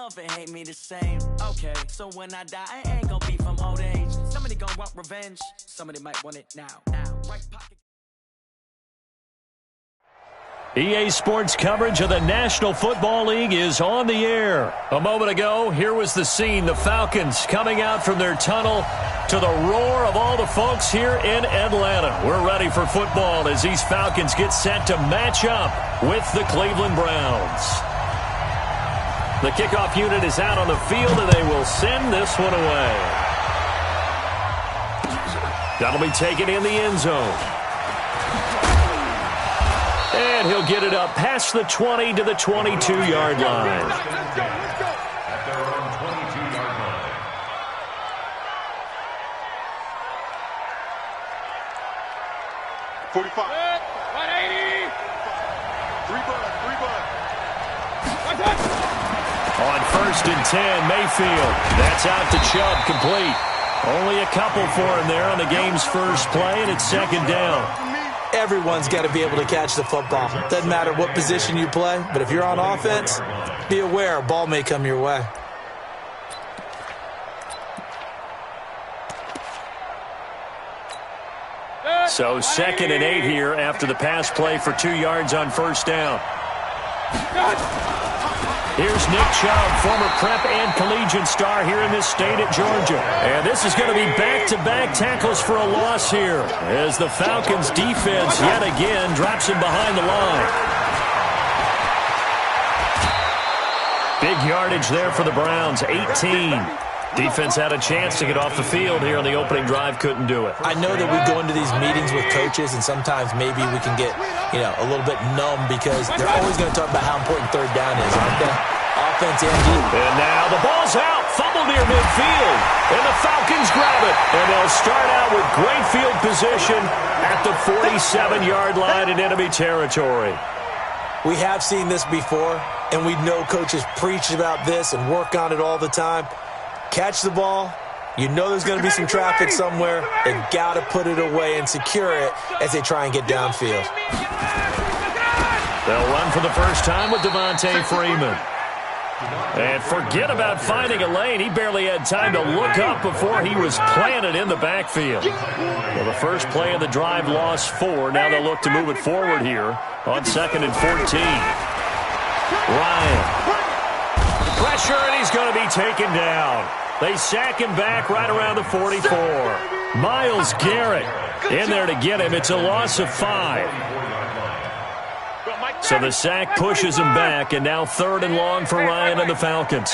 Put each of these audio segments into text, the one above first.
love and hate me the same. Okay, so when I die, I ain't gonna be from old age. Somebody gonna want revenge, somebody might want it now. Right pocket. EA Sports coverage of the National Football League is on the air. A moment ago, here was the scene. The Falcons coming out from their tunnel to the roar of all the folks here in Atlanta. We're ready for football as these Falcons get set to match up with the Cleveland Browns. The kickoff unit is out on the field, and they will send this one away. That'll be taken in the end zone. And he'll get it up past the 20 to the 22-yard line. Let's go. At their own 22-yard line. 45. 180. Three bud. On 1st and 10, Mayfield. That's out to Chubb, complete. Only a couple for him there on the game's first play, and it's 2nd down. Everyone's got to be able to catch the football. Doesn't matter what position you play, but if you're on offense, be aware a ball may come your way. So 2nd and 8 here after the pass play for 2 yards on 1st down. Here's Nick Chubb, former prep and collegiate star here in this state at Georgia. And this is going to be back-to-back tackles for a loss here as the Falcons defense yet again drops him behind the line. Big yardage there for the Browns, 18. Defense had a chance to get off the field here on the opening drive, couldn't do it. I know that we go into these meetings with coaches, and sometimes maybe we can get, a little bit numb because they're always going to talk about how important 3rd down is, aren't they? Offense and defense. And now the ball's out, fumbled near midfield, and the Falcons grab it. And they'll start out with great field position at the 47-yard line in enemy territory. We have seen this before, and we know coaches preach about this and work on it all the time. Catch the ball. You know there's going to be some traffic somewhere. They've got to put it away and secure it as they try and get downfield. They'll run for the first time with Devontae Freeman. And forget about finding a lane. He barely had time to look up before he was planted in the backfield. Well, the first play of the drive lost 4. Now they'll look to move it forward here on 2nd and 14. Ryan. Pressure, and he's going to be taken down. They sack him back right around the 44. Myles Garrett in there to get him. It's a loss of 5. So the sack pushes him back, and now 3rd and long for Ryan and the Falcons.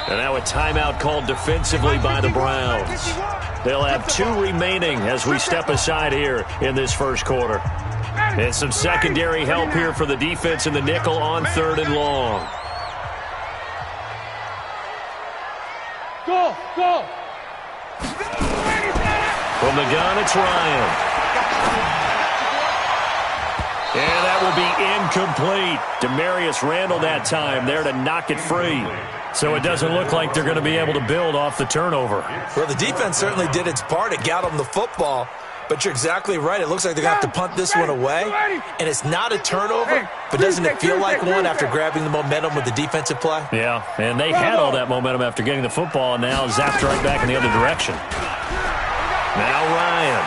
And now a timeout called defensively by the Browns. They'll have 2 remaining as we step aside here in this first quarter. And some secondary help here for the defense in the nickel on 3rd and long. Go! From the gun, it's Ryan. And that will be incomplete. Demarius Randall that time there to knock it free. So it doesn't look like they're going to be able to build off the turnover. Well, the defense certainly did its part. It got them the football. But you're exactly right. It looks like they're going to have to punt this one away. And it's not a turnover, but doesn't it feel like one after grabbing the momentum with the defensive play? Yeah, and they had all that momentum after getting the football, and now zapped right back in the other direction. Now Ryan.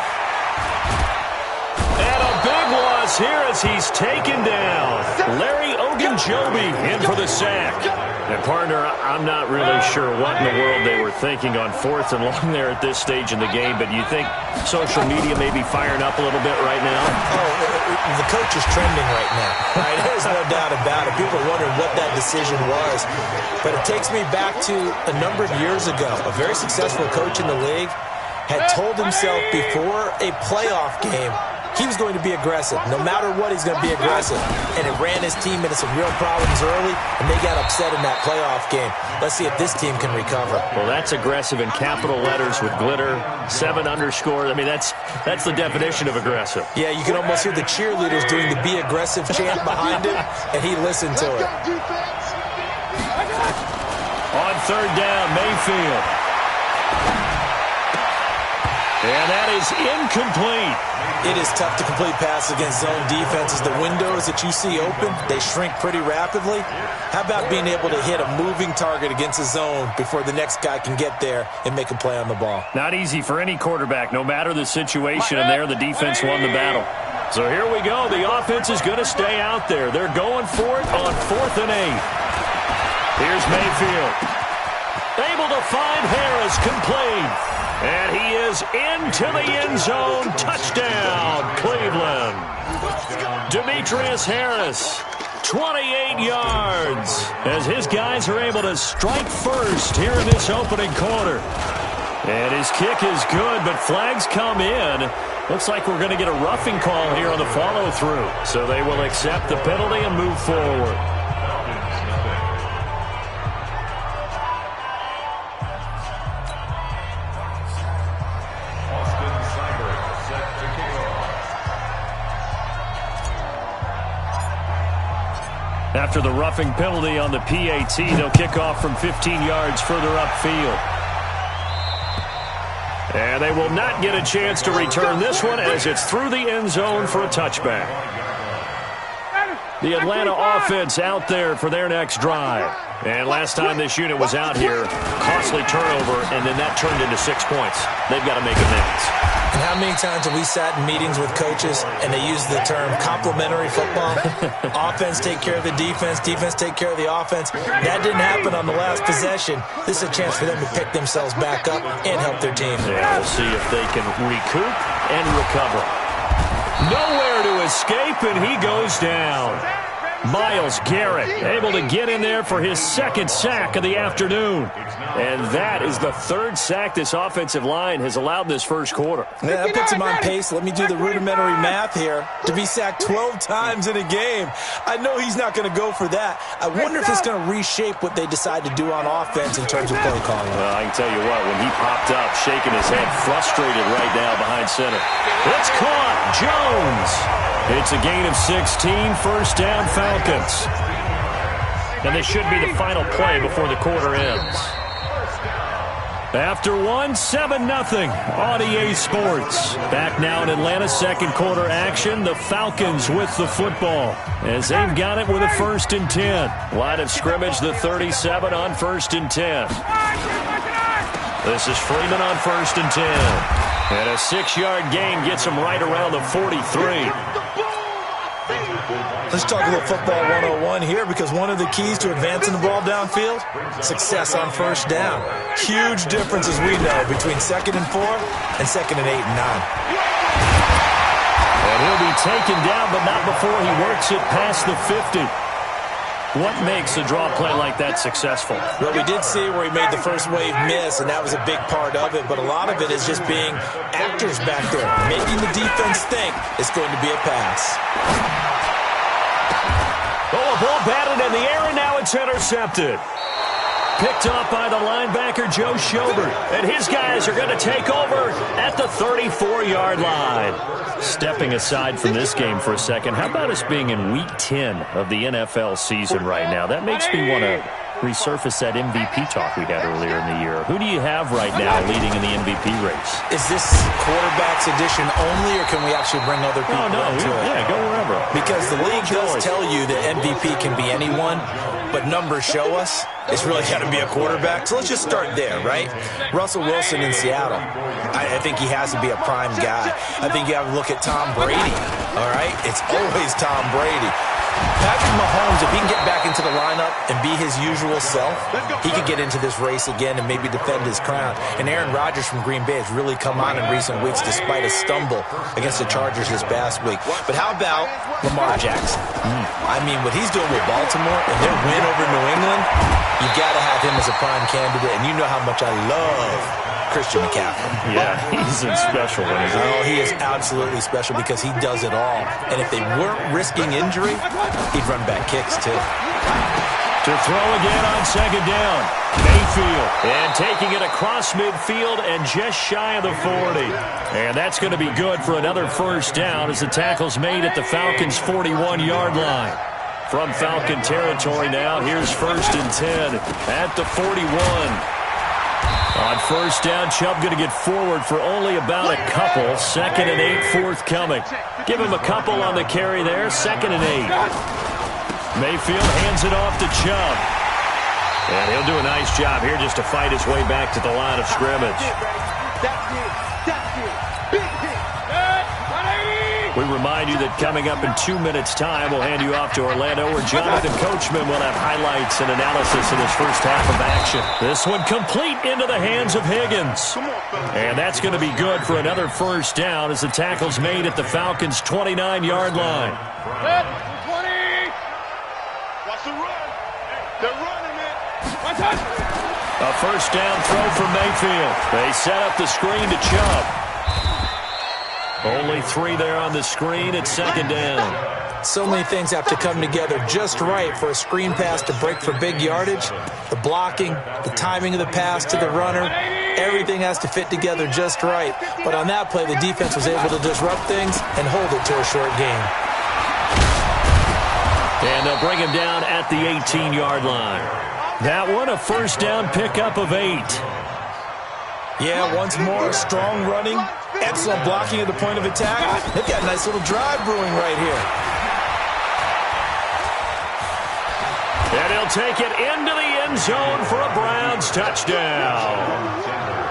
And a big loss here as he's taken down. Larry Ogunjobi in for the sack. And, partner, I'm not really sure what in the world they were thinking on 4th and long there at this stage in the game, but you think social media may be firing up a little bit right now? Oh, the coach is trending right now. Right? There's no doubt about it. People are wondering what that decision was. But it takes me back to a number of years ago. A very successful coach in the league had told himself before a playoff game he was going to be aggressive. No matter what, he's going to be aggressive. And it ran his team into some real problems early, and they got upset in that playoff game. Let's see if this team can recover. Well, that's aggressive in capital letters with glitter, 7 underscore. I mean, that's the definition of aggressive. Yeah, you can almost hear the cheerleaders doing the be aggressive chant behind him, and he listened to it. On 3rd down, Mayfield. And that is incomplete. It is tough to complete passes against zone defenses. The windows that you see open, they shrink pretty rapidly. How about being able to hit a moving target against a zone before the next guy can get there and make a play on the ball? Not easy for any quarterback, no matter the situation, and there the defense won the battle. So here we go. The offense is going to stay out there. They're going for it on 4th and 8. Here's Mayfield. Able to find Harris, complete. And he is into the end zone. Touchdown, Cleveland. Demetrius Harris, 28 yards, as his guys are able to strike first here in this opening quarter. And his kick is good, but flags come in. Looks like we're going to get a roughing call here on the follow-through. So they will accept the penalty and move forward. After the roughing penalty on the PAT, they'll kick off from 15 yards further upfield. And they will not get a chance to return this one as it's through the end zone for a touchback. The Atlanta offense out there for their next drive. And last time this unit was out here, costly turnover, and then that turned into 6 points. They've got to make amends. And how many times have we sat in meetings with coaches and they use the term complementary football? Offense take care of the defense, defense take care of the offense. That didn't happen on the last possession. This is a chance for them to pick themselves back up and help their team. Yeah, we'll see if they can recoup and recover. Nowhere to escape, and he goes down. Myles Garrett able to get in there for his second sack of the afternoon. And that is the third sack this offensive line has allowed this first quarter. Yeah, that puts him on pace. Let me do the rudimentary math here. To be sacked 12 times in a game, I know he's not going to go for that. I wonder if it's going to reshape what they decide to do on offense in terms of play calling. Well, I can tell you what, when he popped up, shaking his head, frustrated right now behind center. It's caught. Jones. It's a gain of 16, first down Falcons. And this should be the final play before the quarter ends. After one, 7-0 on EA Sports. Back now in Atlanta, second quarter action. The Falcons with the football as they've got it with a 1st and 10. Line of scrimmage, the 37 on 1st and 10. This is Freeman on 1st and 10. And a 6-yard gain gets him right around the 43. Let's talk a little football 101 here, because one of the keys to advancing the ball downfield, success on first down. Huge difference, as we know, between 2nd and 4 and 2nd and 8 and 9. And he'll be taken down, but not before he works it past the 50. What makes a draw play like that successful? Well, we did see where he made the first wave miss, and that was a big part of it. But a lot of it is just being actors back there, making the defense think it's going to be a pass. Oh, a ball batted in the air, and now it's intercepted. Picked up by the linebacker, Joe Schobert. And his guys are going to take over at the 34-yard line. Stepping aside from this game for a second, how about us being in Week 10 of the NFL season right now? That makes me want to resurface that MVP talk we had earlier in the year. Who do you have right now leading in the MVP race? Is this quarterbacks edition only, or can we actually bring other people into it? Yeah, go wherever. Because the league does tell you that MVP can be anyone, but numbers show us it's really got to be a quarterback. So let's just start there, right? Russell Wilson in Seattle. I think he has to be a prime guy. I think you have to look at Tom Brady, all right? It's always Tom Brady. Patrick Mahomes, if he can get back into the lineup and be his usual self, he could get into this race again and maybe defend his crown. And Aaron Rodgers from Green Bay has really come on in recent weeks despite a stumble against the Chargers this past week. But how about Lamar Jackson? I mean, what he's doing with Baltimore and their win over New England, you got to have him as a prime candidate. And you know how much I love Christian McCaffrey. Yeah, he's special. Oh, he is absolutely special because he does it all. And if they weren't risking injury, he'd run back kicks too. To throw again on second down. Mayfield. And taking it across midfield and just shy of the 40. And that's going to be good for another first down as the tackle's made at the Falcons' 41-yard line. From Falcon territory now, here's 1st and 10 at the 41. On first down, Chubb going to get forward for only about a couple. 2nd and 8 forthcoming. Give him a couple on the carry there. 2nd and 8. Mayfield hands it off to Chubb. And he'll do a nice job here just to fight his way back to the line of scrimmage. We remind you that coming up in 2 minutes' time, we'll hand you off to Orlando, where Jonathan Coachman will have highlights and analysis in this first half of action. This one complete into the hands of Higgins. And that's going to be good for another first down as the tackle's made at the Falcons' 29-yard line. 20. Watch the run. They're running it. A first down throw for Mayfield. They set up the screen to Chubb. Only 3 there on the screen at 2nd down. So many things have to come together just right for a screen pass to break for big yardage. The blocking, the timing of the pass to the runner, everything has to fit together just right. But on that play, the defense was able to disrupt things and hold it to a short gain. And they'll bring him down at the 18-yard line. That one, a first down pickup of 8. Yeah, once more, strong running, excellent blocking at the point of attack. They've got a nice little drive brewing right here. And he'll take it into the end zone for a Browns touchdown.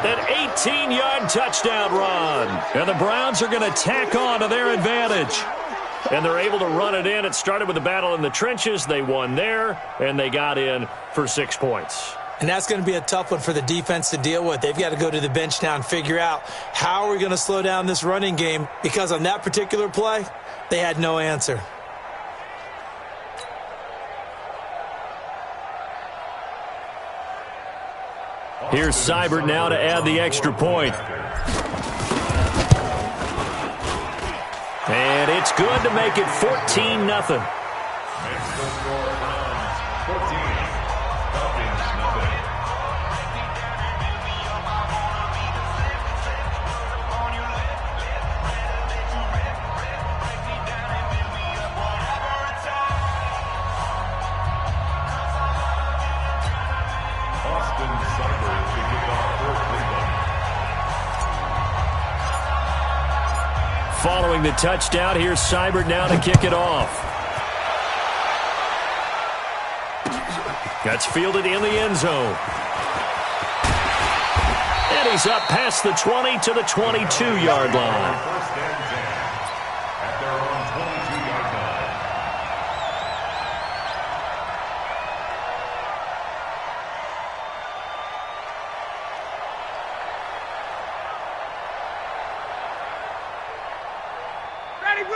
An 18-yard touchdown run. And the Browns are going to tack on to their advantage. And they're able to run it in. It started with a battle in the trenches. They won there, and they got in for 6 points. And that's going to be a tough one for the defense to deal with. They've got to go to the bench now and figure out how are we going to slow down this running game, because on that particular play, they had no answer. Here's Seibert now to add the extra point. And it's good to make it 14-0. Following the touchdown, here's Seibert now to kick it off. That's fielded in the end zone. And he's up past the 20 to the 22-yard line.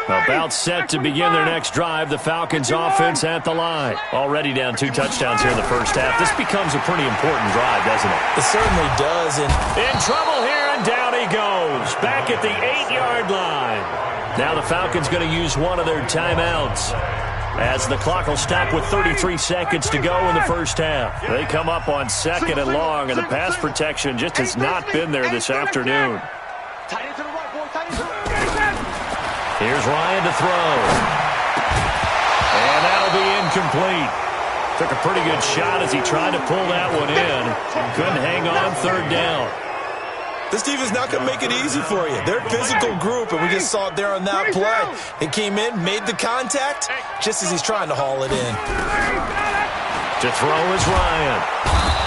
About set to begin their next drive. The Falcons offense at the line. Already down 2 touchdowns here in the first half. This becomes a pretty important drive, doesn't it? It certainly does. And in trouble here, and down he goes. Back at the 8-yard line. Now the Falcons going to use one of their timeouts, as the clock will stop with 33 seconds to go in the first half. They come up on 2nd and long, and the pass protection just has not been there this afternoon. Here's Ryan to throw. And that'll be incomplete. Took a pretty good shot as he tried to pull that one in. Couldn't hang on 3rd down. This team is not going to make it easy for you. They're a physical group, and we just saw it there on that play. He came in, made the contact, just as he's trying to haul it in. To throw is Ryan.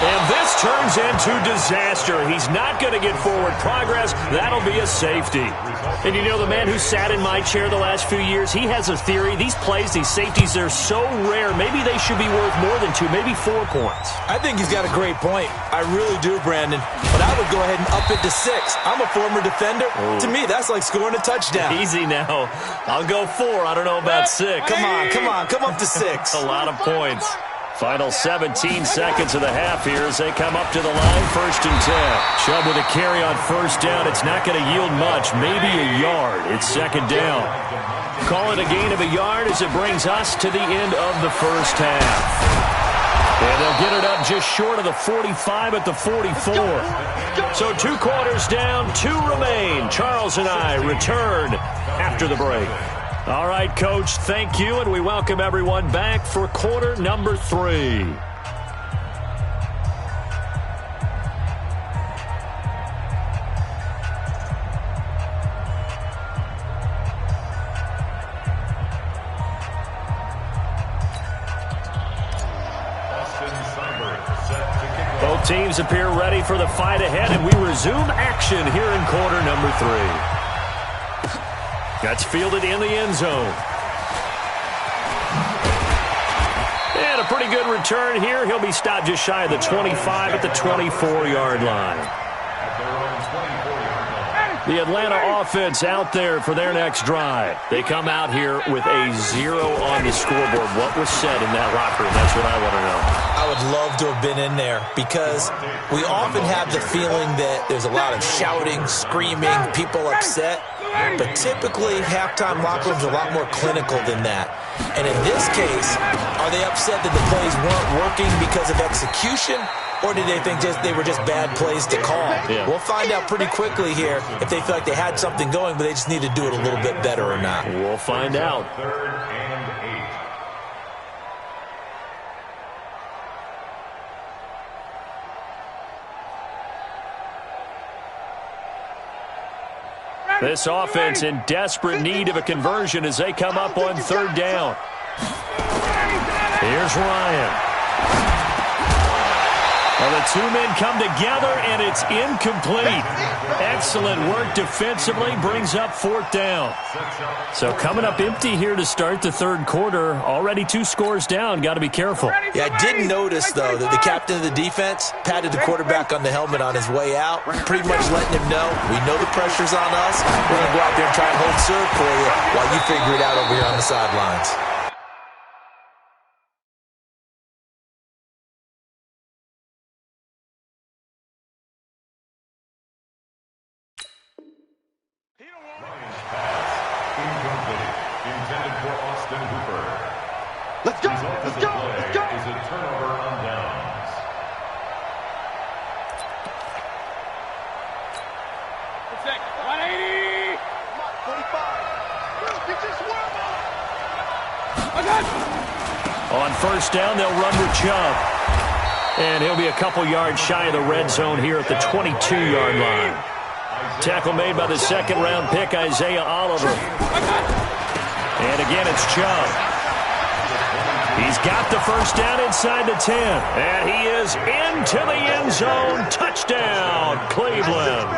And this turns into disaster. He's not going to get forward progress. That'll be a safety. And you know, the man who sat in my chair the last few years, he has a theory. These plays, these safeties, they're so rare. Maybe they should be worth more than 2, maybe 4 points. I think he's got a great point. I really do, Brandon. But I would go ahead and up it to 6. I'm a former defender. Ooh. To me, that's like scoring a touchdown. Easy now. I'll go 4. I don't know about 6. Come on. Come up to 6. A lot of points. Final 17 seconds of the half here as they come up to the line, 1st and 10. Chubb with a carry on first down. It's not going to yield much, maybe a yard. It's 2nd down. Call it a gain of a yard as it brings us to the end of the first half. And they'll get it up just short of the 45 at the 44. So 2 quarters down, 2 remain. Charles and I return after the break. All right, Coach, thank you, and we welcome everyone back for quarter number 3. Both teams appear ready for the fight ahead, and we resume action here in quarter number 3. That's fielded in the end zone. And a pretty good return here. He'll be stopped just shy of the 25 at the 24-yard line. The Atlanta offense out there for their next drive. They come out here with a 0 on the scoreboard. What was said in that locker room? That's what I want to know. I would love to have been in there because we often have the feeling that there's a lot of shouting, screaming, people upset. But typically, halftime locker rooms are a lot more clinical than that. And in this case, are they upset that the plays weren't working because of execution? Or did they think they were just bad plays to call? Yeah. We'll find out pretty quickly here if they feel like they had something going, but they just need to do it a little bit better or not. We'll find out. 3rd and 8. This offense in desperate need of a conversion as they come up on 3rd down. Here's Ryan. Well, the two men come together, and it's incomplete. Excellent work defensively, brings up 4th down. So coming up empty here to start the 3rd quarter. Already 2 scores down. Got to be careful. Yeah, I did notice, though, that the captain of the defense patted the quarterback on the helmet on his way out, pretty much letting him know, we know the pressure's on us. We're going to go out there and try and hold serve for you while you figure it out over here on the sidelines. Let's go! Let's go! Let's go! Is a turnover on downs. Protect. 180! 45! On 1st down, they'll run with Chubb. And he'll be a couple yards shy of the red zone here at the 22-yard line. Tackle made by the 2nd-round pick, Isaiah Oliver. And again, it's Chubb. He's got the 1st down inside the 10. And he is into the end zone. Touchdown, Cleveland.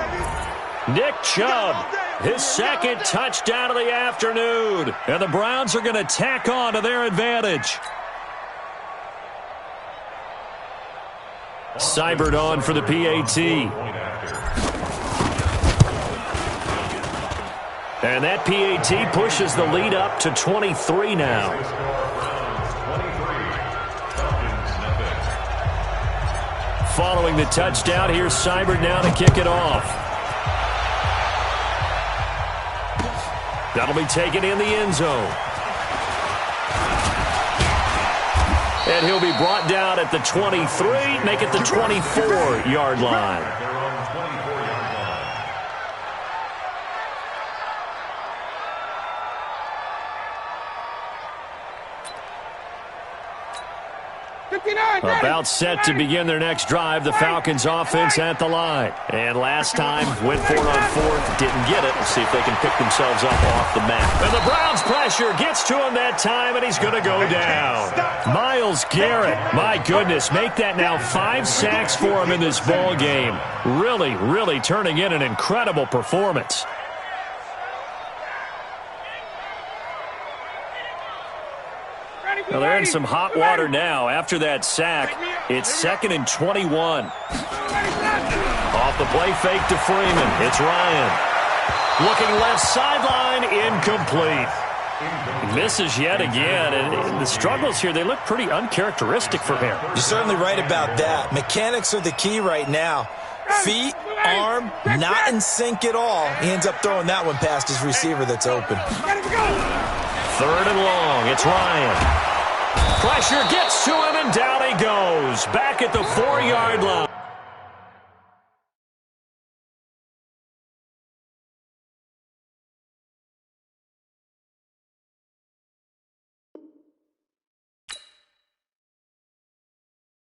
Nick Chubb, his 2nd touchdown of the afternoon. And the Browns are going to tack on to their advantage. Seibert on for the PAT. And that PAT pushes the lead up to 23 now. Following the touchdown, here's Seibert now to kick it off. That'll be taken in the end zone. And he'll be brought down at the 23, make it the 24-yard line. About set to begin their next drive, the Falcons offense at the line. And last time, went for it on 4th, didn't get it. We'll see if they can pick themselves up off the mat. And the Browns pressure gets to him that time, and he's going to go down. Myles Garrett, my goodness, make that now 5 sacks for him in this ball game. Really, really turning in an incredible performance. Well, they're in some hot water now. After that sack, it's 2nd and 21. Off the play fake to Freeman. It's Ryan. Looking left sideline, incomplete. He misses yet again. And the struggles here, they look pretty uncharacteristic for him. You're certainly right about that. Mechanics are the key right now. Feet, arm, not in sync at all. He ends up throwing that one past his receiver that's open. 3rd and long. It's Ryan. Pressure gets to him, and down he goes. Back at the 4-yard line.